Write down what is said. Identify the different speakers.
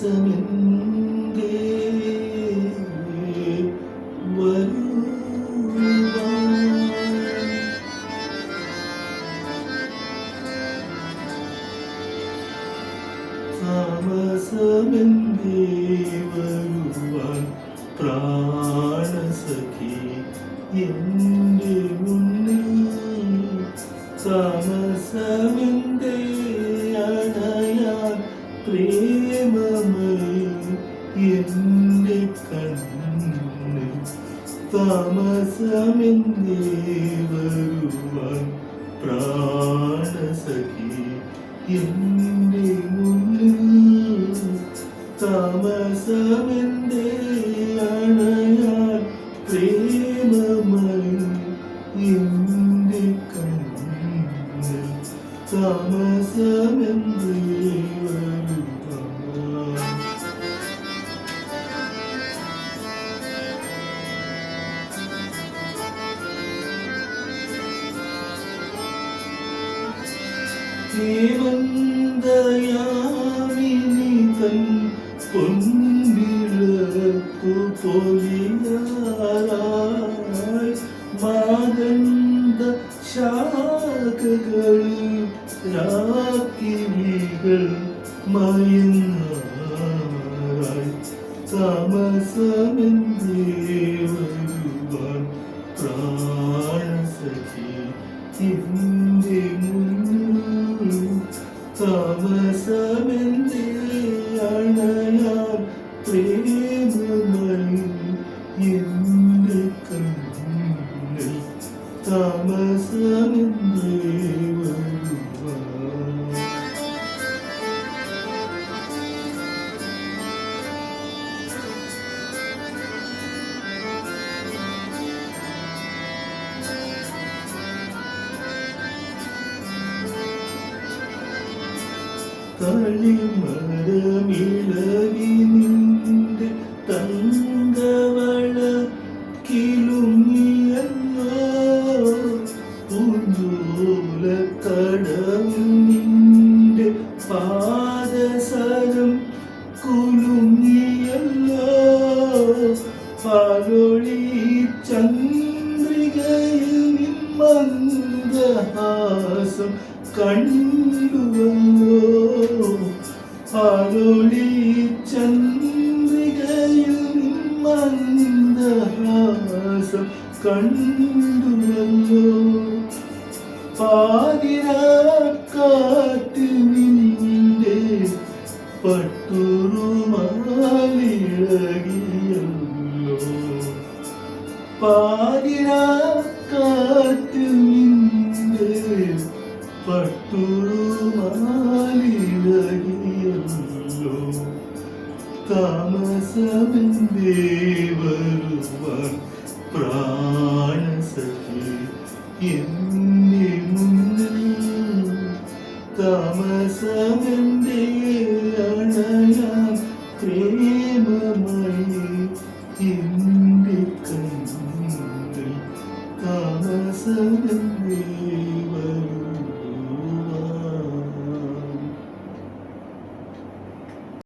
Speaker 1: താമസമെന്തേ താമസമെന്തേ വരുവാൻ പ്രാണസഖി എൻ്റെ മുന്നിൽ താമസമെന്തേ അണയാൻ പ്രേമമയി എൻ്റെ കണ്ണിൽ താമസമെന്തേ വരുവാൻ പ്രാണസഖി എൻ്റെ മുന്നിൽ താമസമെന്തേ അണയാൻ പ്രേമമയി എൻ്റെ കണ്ണിൽ താമസമെന്തേ ഹേമന്തയാമിനി തൻ പൊൻവിളക്കു പൊലിയാറായി മാതന്ത ശാഖകളിൽ രാക്കിളികൾ മയങ്ങാറായി താമസമെന്തേ വരുവാൻ പ്രാണസഖി എൻ്റെ മുന്നിൽ താമസമെന്തേ അണയാൻ പ്രേമമയി എൻ്റെ കണ്ണിൽ താമസമെന്തേ വരുവാൻ കളിമരമിളകി നിന്റെ തങ്കവള കിലുങ്ങിയല്ലോ പൂഞ്ചോലക്കടവും നിന്റെ പാദസരം കുലുങ്ങിയല്ലോ പാലൊളി ചന്ദ്രികയിൽ നിന്മന്ദഹാസം കണ്ടുവല്ലോ പാലൊളി ചന്ദ്രികയിൽ മന്ദഹാസം കണ്ടുവല്ലോ പാതിരാക്കാറ്റിൽ നിന്റെ പട്ടുറുമാലിളകിയല്ലോ പാതിരാക്കാറ്റിൽ നിന്റെ പട്ടുറുമാലിളകിയല്ലോ താമസമെന്തേ വരുവാൻ പ്രാണസഖി എൻ്റെ മുന്നിൽ താമസമെന്തേ അണയാൻ പ്രേമമയി